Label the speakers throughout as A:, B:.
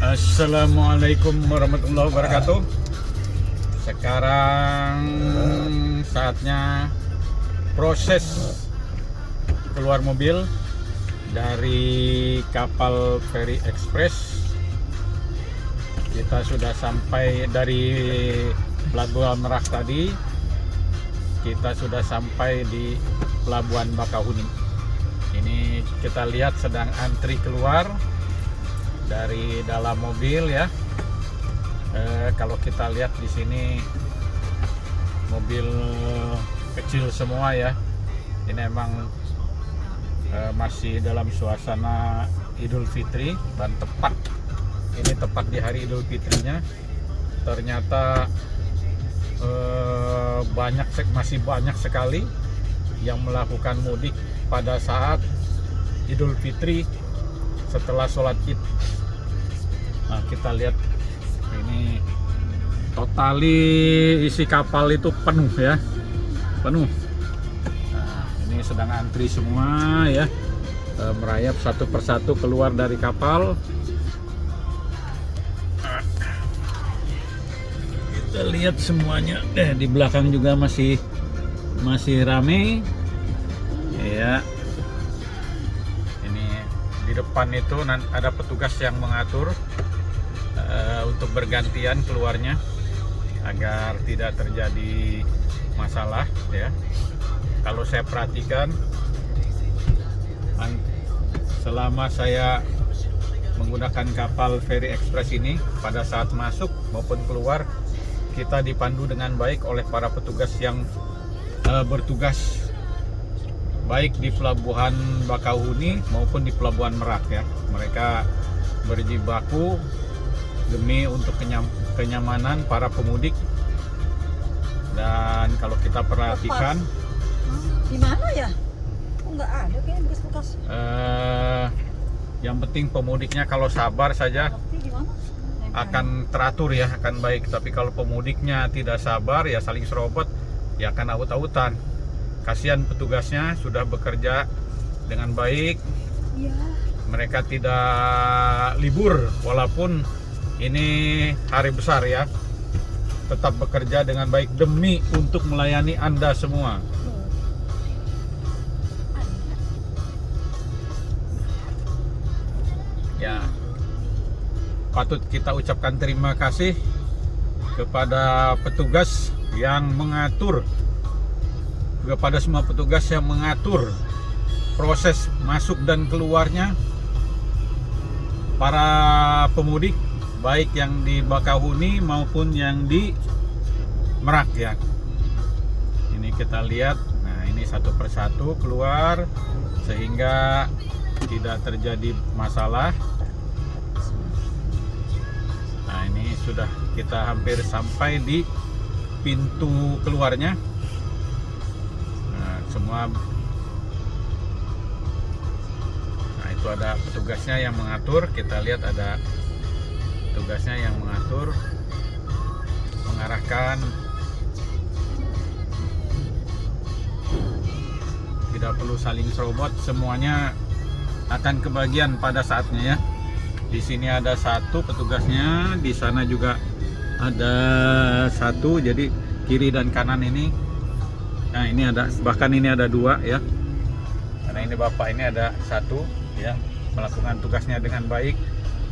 A: Assalamualaikum warahmatullahi wabarakatuh. Sekarang saatnya proses keluar mobil dari kapal Ferry Express. Kita sudah sampai dari Pelabuhan Merak tadi. Kita sudah sampai di Pelabuhan Bakahuni. Ini kita lihat sedang antri keluar dari dalam mobil ya. Kalau kita lihat di sini mobil kecil semua ya. Ini emang masih dalam suasana Idul Fitri dan ini tepat di hari Idul Fitrinya. Ternyata masih banyak sekali yang melakukan mudik pada saat Idul Fitri setelah sholat Id. Nah, kita lihat ini totali isi kapal itu penuh ya, penuh. Nah, ini sedang antri semua ya, merayap satu persatu keluar dari kapal. Kita lihat semuanya, di belakang juga masih rame ya. Di depan itu ada petugas yang mengatur untuk bergantian keluarnya agar tidak terjadi masalah ya. Kalau saya perhatikan selama saya menggunakan kapal Ferry Express ini, pada saat masuk maupun keluar kita dipandu dengan baik oleh para petugas yang bertugas baik di Pelabuhan Bakahuni maupun di Pelabuhan Merak ya. Mereka berjibaku demi untuk kenyamanan para pemudik. Dan kalau kita perhatikan
B: di mana ya? Oh, nggak ada kayak bekas-bekas.
A: Yang penting pemudiknya kalau sabar saja akan teratur ya, akan baik. Tapi kalau pemudiknya tidak sabar ya saling serobot ya akan aut-autan. Kasihan petugasnya sudah bekerja dengan baik ya. Mereka tidak libur walaupun ini hari besar ya, tetap bekerja dengan baik demi untuk melayani Anda semua. Ya, patut kita ucapkan terima kasih kepada petugas yang mengatur, kepada semua petugas yang mengatur proses masuk dan keluarnya para pemudik, baik yang di Bakahuni maupun yang di Merak ya. Ini kita lihat, nah ini satu persatu keluar sehingga tidak terjadi masalah. Nah ini sudah kita hampir sampai di pintu keluarnya. Semua, nah itu ada petugasnya yang mengatur. Kita lihat ada petugasnya yang mengatur, mengarahkan. Tidak perlu saling serobot, semuanya akan kebagian pada saatnya ya. Di sini ada satu petugasnya, di sana juga ada satu, jadi kiri dan kanan ini. Nah ini ada, bahkan ini ada dua ya. Karena ini bapak ini ada satu ya, melakukan tugasnya dengan baik.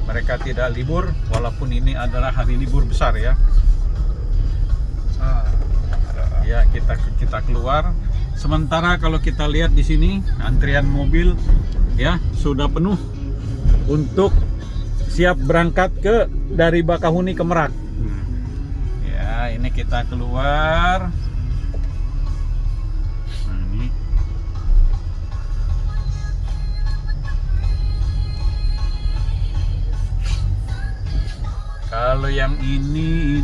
A: Mereka tidak libur walaupun ini adalah hari libur besar ya. Ya kita keluar. Sementara kalau kita lihat di sini antrian mobil ya sudah penuh untuk siap berangkat dari Bakahuni ke Merak. Ya ini kita keluar. Kalau yang ini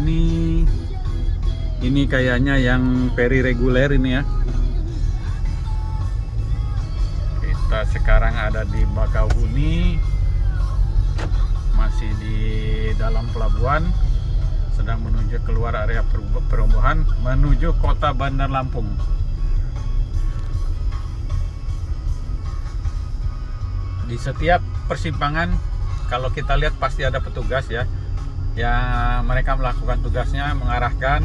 A: kayaknya yang ferry reguler ini ya. Kita sekarang ada di Bakahuni, masih di dalam pelabuhan, sedang menuju keluar area perumahan menuju kota Bandar Lampung. Di setiap persimpangan kalau kita lihat pasti ada petugas ya, yang mereka melakukan tugasnya mengarahkan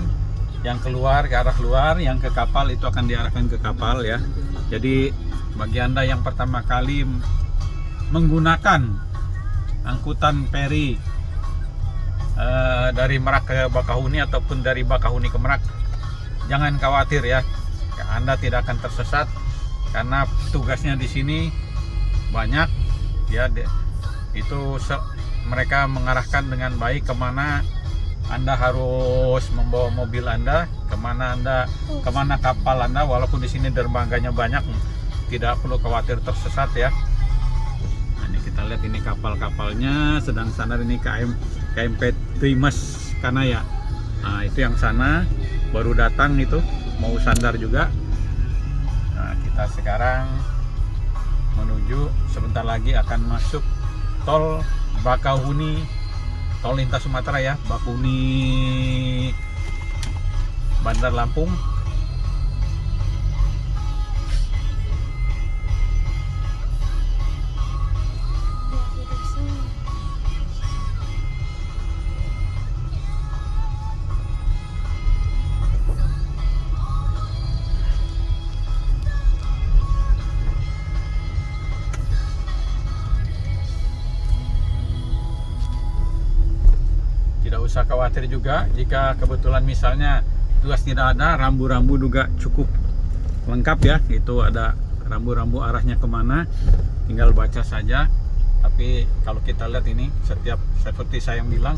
A: yang keluar ke arah luar, yang ke kapal itu akan diarahkan ke kapal ya. Jadi bagi Anda yang pertama kali menggunakan angkutan feri dari Merak ke Bakahuni ataupun dari Bakahuni ke Merak, jangan khawatir ya, Anda tidak akan tersesat karena tugasnya di sini banyak ya. Itu mereka mengarahkan dengan baik kemana Anda harus membawa mobil Anda, kemana kapal Anda. Walaupun di sini dermaganya banyak, tidak perlu khawatir tersesat ya. Nah, ini kita lihat ini kapal-kapalnya sedang sandar, ini KMP Trimas Kanaya. Nah, itu yang sana baru datang, itu mau sandar juga. Nah, kita sekarang menuju, sebentar lagi akan masuk tol Bakahuni, tol lintas Sumatera ya, Bakahuni Bandar Lampung. Tidak usah khawatir juga jika kebetulan misalnya tugas tidak ada, rambu-rambu juga cukup lengkap ya. Itu ada rambu-rambu arahnya kemana, tinggal baca saja. Tapi kalau kita lihat ini, setiap seperti saya yang bilang,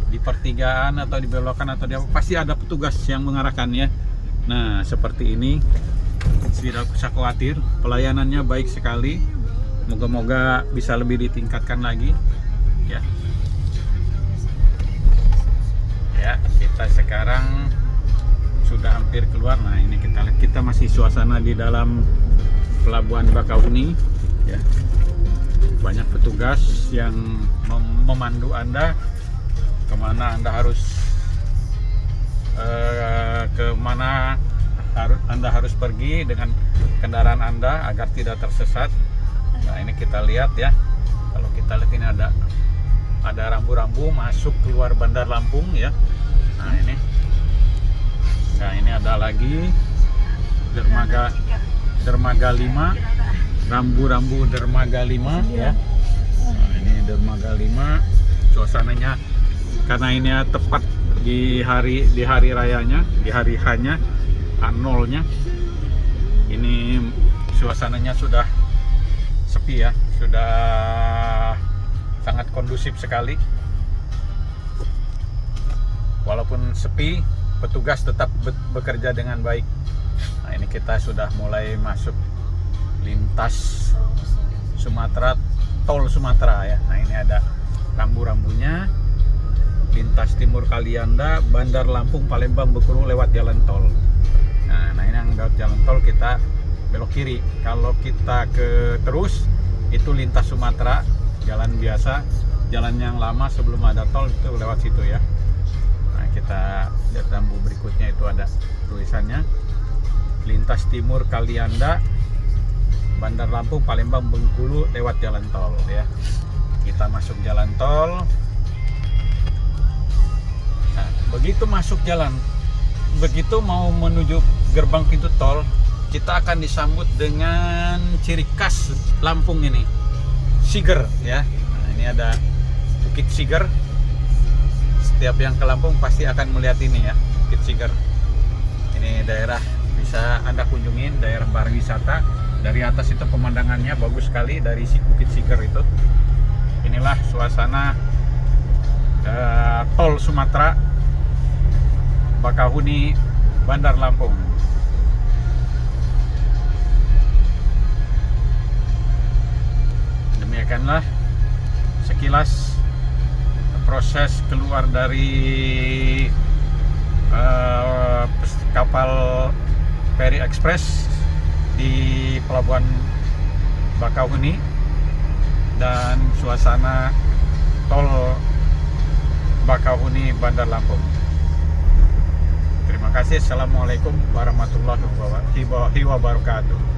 A: di pertigaan atau di belokan atau di apa, pasti ada petugas yang mengarahkan ya. Nah seperti ini, tidak usah khawatir, pelayanannya baik sekali. Moga-moga bisa lebih ditingkatkan lagi ya. Ya, kita sekarang sudah hampir keluar. Nah, ini kita lihat, kita masih suasana di dalam pelabuhan Bakahuni ya. Banyak petugas yang memandu Anda kemana Anda harus kemana Anda harus pergi dengan kendaraan Anda agar tidak tersesat. Nah, ini kita lihat ya. Kalau kita lihat ini ada rambu-rambu masuk keluar Bandar Lampung ya. Nah ini ada lagi dermaga 5, rambu-rambu dermaga 5 ya. Nah, ini dermaga 5, suasananya karena ini tepat di hari rayanya, di hari H-nya, H0-nya. Ini suasananya sudah sepi ya, sudah sangat kondusif sekali. Walaupun sepi, petugas tetap bekerja dengan baik. Nah, ini kita sudah mulai masuk lintas Sumatera, tol Sumatera ya. Nah, ini ada rambu-rambunya. Lintas Timur Kalianda, Bandar Lampung, Palembang, Bekuru lewat jalan tol. Nah ini yang lewat jalan tol kita belok kiri. Kalau kita terus itu lintas Sumatera, jalan biasa, jalan yang lama sebelum ada tol itu lewat situ ya. Nah, kita lihat rambu berikutnya, itu ada tulisannya lintas Timur Kalianda, Bandar Lampung, Palembang, Bengkulu lewat jalan tol ya. Kita masuk jalan tol. Nah, begitu masuk jalan, begitu mau menuju gerbang pintu tol, kita akan disambut dengan ciri khas Lampung ini, Siger ya. Nah, ini ada Bukit Siger. Setiap yang ke Lampung pasti akan melihat ini ya, Bukit Siger. Ini daerah bisa Anda kunjungin, daerah pariwisata. Dari atas itu pemandangannya bagus sekali dari Bukit Siger itu. Inilah suasana tol Sumatera Bakahuni Bandar Lampung. Demikianlah sekilas proses keluar dari kapal Feri Express di pelabuhan Bakahuni dan suasana tol Bakahuni Bandar Lampung. Terima kasih. Assalamualaikum warahmatullahi wabarakatuh.